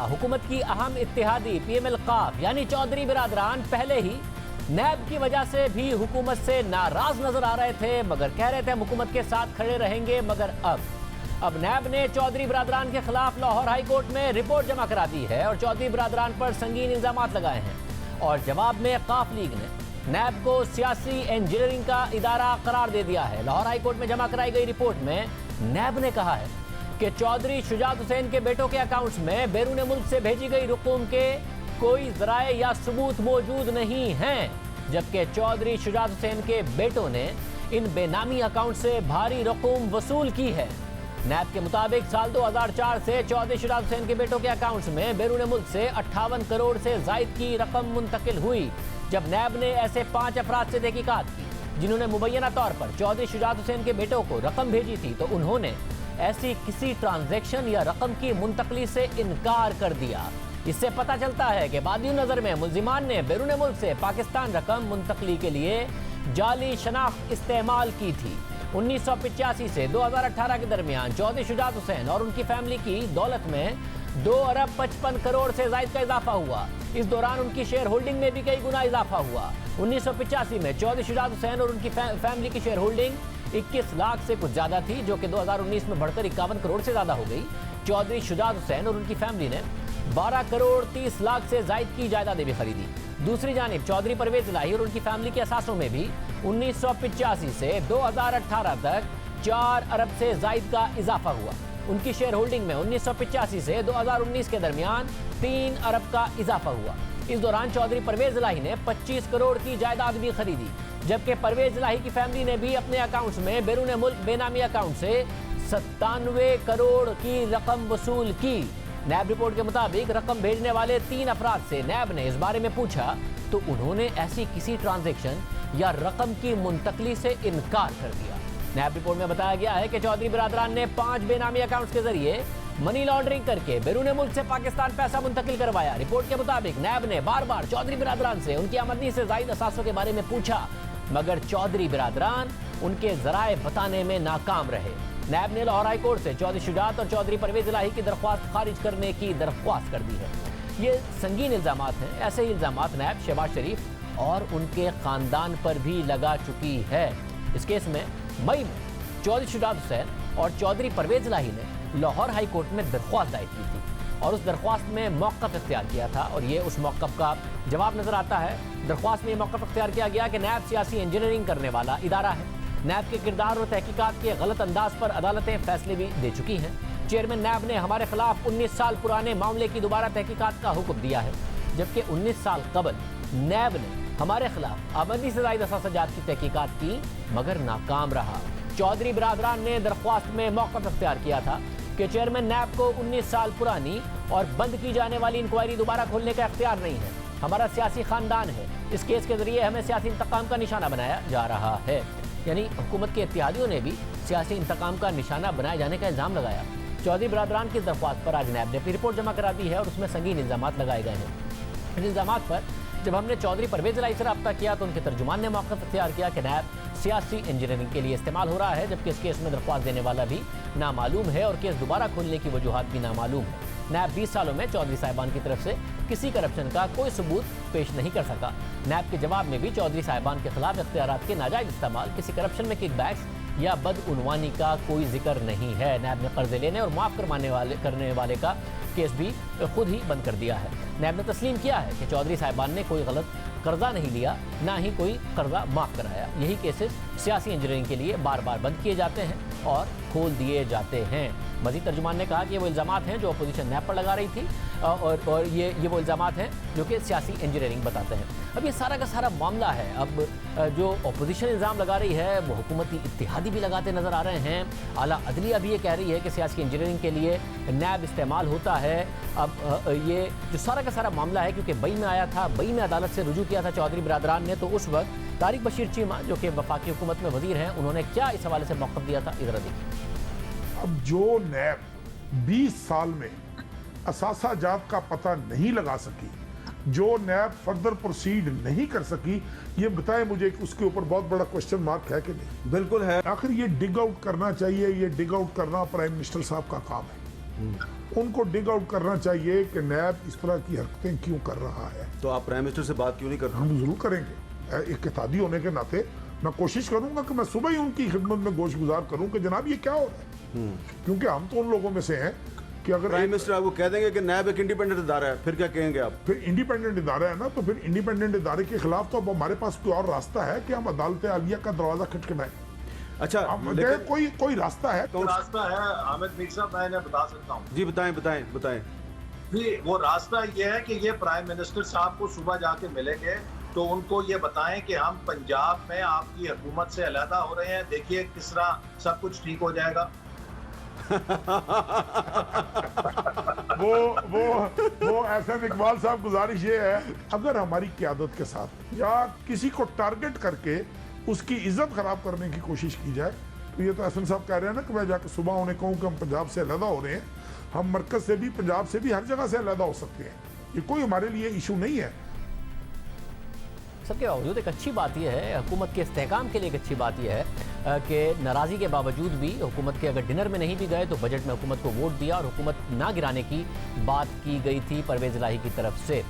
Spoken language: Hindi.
हुकूमत की अहम इत्तेहादी पीएमएल काफ यानी चौधरी बिरादरान पहले ही नैब की वजह से भी हुकूमत से नाराज नजर आ रहे थे, मगर कह रहे थे हम हुकूमत के साथ खड़े रहेंगे। मगर अब नैब ने चौधरी बिरादरान के खिलाफ लाहौर हाई कोर्ट में रिपोर्ट जमा करा दी है और चौधरी बिरादरान पर संगीन इल्जाम लगाए हैं। और जवाब में काफ लीग ने नैब को सियासी इंजीनियरिंग का इदारा करार दे दिया है। लाहौर हाई कोर्ट में जमा कराई गई रिपोर्ट में नैब ने कहा है कि चौधरी शुजात हुसैन के बेटों के अकाउंट्स में बैरून मुल्क से भेजी गई रकूम के कोई जराए या सबूत मौजूद नहीं हैं, जबकि चौधरी शुजात हुसैन के बेटों ने इन बेनामी अकाउंट से भारी रकूम वसूल की है। नैब के मुताबिक साल 2004 से चौधरी शुजात हुसैन के बेटों के अकाउंट्स में बैरून मुल्क से 58 करोड़ से जायद की रकम मुंतकिल हुई। जब नैब ने ऐसे 5 अफराद से तहकीकात की जिन्होंने मुबैना तौर पर चौधरी शुजात हुसैन के बेटों को रकम भेजी थी, तो उन्होंने ऐसी किसी ट्रांजैक्शन या रकम की मुंतकली से इनकार कर दिया। इससे पता चलता है कि बादियों नजर में मुल्जिमान ने बैरून मुल्क से पाकिस्तान रकम मुंतकली के लिए जाली शनाख्त इस्तेमाल की थी। 1985 से 2018 के दरमियान चौधरी शुजात हुसैन और उनकी फैमिली की दौलत में 2 अरब 55 करोड़ से जायद का इजाफा हुआ। इस दौरान उनकी शेयर होल्डिंग में भी कई गुना इजाफा हुआ। 1985 में चौधरी शुजात हुसैन और उनकी फैमिली की शेयर होल्डिंग 21 लाख से कुछ ज्यादा थी, जो कि 2019 में बढ़कर 51 करोड़ से ज्यादा हो गई। चौधरी शुजात हुसैन और उनकी फैमिली ने 12 करोड़ 30 लाख से जायद की जायदादें भी खरीदी। दूसरी जानिब चौधरी परवेज इलाही और उनकी फैमिली के असासों में भी 1985 से 2018 तक 4 अरब से जायद का इजाफा हुआ। उनकी शेयर होल्डिंग में 1985 से 2019 के दरमियान 3 अरब का इजाफा हुआ। इस दौरान चौधरी परवेज इलाही ने 25 करोड़ की जायदाद भी खरीदी, जबकि परवेज इलाही की फैमिली ने भी अपने अकाउंट्स में बैरून मुल्क बेनामी अकाउंट से 97 करोड़ की रकम वसूल की। नैब रिपोर्ट के मुताबिक रकम भेजने वाले 3 अफराद से नैब ने इस बारे में पूछा तो उन्होंने ऐसी किसी ट्रांजैक्शन या रकम की मुंतकली से इनकार कर दिया। नैब रिपोर्ट में बताया गया है कि चौधरी बिरादरान ने 5 बेनामी अकाउंट्स के जरिए मनी लॉन्ड्रिंग करके बैरून मुल्क से पाकिस्तान पैसा मुंतकिल करवाया। रिपोर्ट के मुताबिक नैब ने बार बार चौधरी बिरादरान से उनकी आमदनी से जायद असासों के बारे में पूछा, मगर चौधरी बिरादरान उनके जराए बताने में नाकाम रहे। नैब ने लाहौर हाई कोर्ट से चौधरी शुजात और चौधरी परवेज इलाही की दरख्वास्त खारिज करने की दरख्वास्त कर दी है। ये संगीन इल्जामात हैं। ऐसे ही इल्जामात नैब शहबाज शरीफ और उनके खानदान पर भी लगा चुकी है। इस केस में मई में चौधरी शुजात हुसैन और चौधरी परवेज इलाही ने लाहौर हाई कोर्ट में दरख्वास्त दायर की थी और उस दरख्वास्त में मौक़िफ़ इख्तियार किया था और ये उस मौक़िफ़ का जवाब नजर आता है। दरख्वास्त में ये मौक़िफ़ इख्तियार किया गया कि नैब सियासी इंजीनियरिंग करने वाला इदारा है। नैब के किरदार और तहकीकात के गलत अंदाज पर अदालतें फैसले भी दे चुकी हैं। चेयरमैन नैब ने हमारे खिलाफ 19 साल पुराने मामले की दोबारा तहकीकात का हुक्म दिया है, जबकि 19 साल कबल नैब ने हमारे खिलाफ आमदनी से जायद असासाजात की तहकीकात की, मगर नाकाम रहा। चौधरी बिरादरान ने दरख्वास्त में मौक़िफ़ इख्तियार किया था कि चेयरमैन नैब को 19 साल पुरानी और बंद की जाने वाली इंक्वायरी दोबारा खोलने का इख्तियार नहीं है। हमारा सियासी खानदान है, इस केस के जरिए हमें सियासी इंतकाम का निशाना बनाया जा रहा है। यानी हुकूमत के इत्तेहादियों ने भी सियासी इंतकाम का निशाना बनाए जाने का इल्ज़ाम लगाया। चौधरी बिरादरान की दरख्वास्त पर आज नैब ने अपनी रिपोर्ट जमा करा दी है और उसमें संगीन इल्ज़ामात लगाए गए हैं। इन इल्ज़ामात पर जब हमने चौधरी परवेज इलाही से रब्ता किया तो उनके तर्जुमान ने मौक़िफ़ इख्तियार किया कि नैब सियासी इंजीनियरिंग के लिए इस्तेमाल हो रहा है, जबकि इस केस में दरख्वास्त देने वाला भी नामालूम है और केस दोबारा खोलने की वजूहात भी नामालूम है। नैब 20 सालों में चौधरी साहिबान की तरफ से किसी करप्शन का कोई सबूत पेश नहीं कर सका। नैब के जवाब में भी चौधरी साहिबान के खिलाफ इख्तियारात के नाजायज़ इस्तेमाल, किसी करप्शन में किकबैक्स या बदउनवानी का कोई जिक्र नहीं है। नैब ने कर्जे लेने और माफ़ करने वाले का केस भी खुद ही बंद कर दिया है। नैब ने तस्लीम किया है कि चौधरी साहिबान ने कोई गलत कर्जा नहीं लिया, ना ही कोई कर्जा माफ़ कराया। यही केसेस सियासी इंजीनियरिंग के लिए बार बार बंद किए जाते हैं और खोल दिए जाते हैं। मजीद तर्जुमान ने कहा कि वो इल्ज़ामात हैं जो अपोजिशन नैब पर लगा रही थी और ये वो इल्ज़ामात हैं जो कि सियासी इंजीनियरिंग बताते हैं। अब ये सारा का सारा मामला है। अब जो अपोजिशन इल्ज़ाम लगा रही है वो हुकूमती इत्तेहादी भी लगाते नज़र आ रहे हैं। आला अदलिया भी ये कह रही है कि सियासी इंजीनियरिंग के लिए नैब इस्तेमाल होता है। अब ये जो सारा का सारा मामला है, क्योंकि बई में आया था, बई में अदालत से रुजू किया था चौधरी बिरादरान ने, तो उस वक्त तारिक बशीर चीमा जो कि वफाकी हुकूमत में वजीर हैं, उन्होंने क्या इस हवाले से मौक़िफ़ दिया था, इधर देखिए। अब जो नैब 20 साल में असासाजात का पता नहीं लगा सकी, जो नैब फर्दर प्रोसीड नहीं कर सकी, ये बताएं मुझे कि उसके ऊपर बहुत बड़ा क्वेश्चन मार्क है कि नहीं? बिल्कुल है। आखिर ये डिग आउट करना चाहिए, ये डिग आउट करना प्राइम मिनिस्टर साहब का काम है। उनको डिग आउट करना चाहिए कि नैब इस तरह की हरकतें क्यों कर रहा है। तो आप प्राइम मिनिस्टर से बात क्यों नहीं करते? हम जरूर करेंगे, एक इत्तेहादी होने के नाते मैं कोशिश करूंगा कि मैं सुबह ही उनकी खिदमत में गोश गुजार करूं कि जनाब ये क्या हो रहा है, क्योंकि हम तो उन लोगों में से हैं कि अगर प्राइम मिनिस्टर आपको कह देंगे कि नैब एक इंडिपेंडेंट इदारा है, फिर क्या कहेंगे आप? फिर इंडिपेंडेंट इदारा है ना, तो फिर इंडिपेंडेंट इदारे के खिलाफ तो अब हमारे पास कोई और रास्ता है कि हम अदालत आलिया का दरवाजा खटखटाएं? अच्छा, लेकिन कोई रास्ता है? रास्ता है हामिद मीर साहब, मैं इन्हें बता सकता हूँ जी, बताएं। जी। वो रास्ता ये है कि ये प्राइम मिनिस्टर साहब को सुबह जाके मिलेंगे तो उनको ये बताएं कि हम पंजाब में आपकी हुकूमत से अलहदा हो रहे हैं, देखिए किस तरह सब कुछ ठीक हो जाएगा। वो एहसन इकबाल साहब, गुजारिश ये है अगर हमारी क़यादत के साथ या किसी को टारगेट करके उसकी इज्जत खराब करने की कोशिश की जाए तो ये तो एहसन साहब कह रहे हैं ना कि मैं जाकर सुबह उन्हें कहूँ कि हम पंजाब से अलहदा हो रहे हैं, हम मरकज से भी पंजाब से भी हर जगह से अलहदा हो सकते हैं, ये कोई हमारे लिए इशू नहीं है। सबके बावजूद एक अच्छी बात यह है, हुकूमत के इस्तेहकाम के लिए एक अच्छी बात यह है कि नाराज़गी के बावजूद भी हुकूमत के अगर डिनर में नहीं भी गए तो बजट में हुकूमत को वोट दिया और हुकूमत ना गिराने की बात की गई थी परवेज़ इलाही की तरफ से।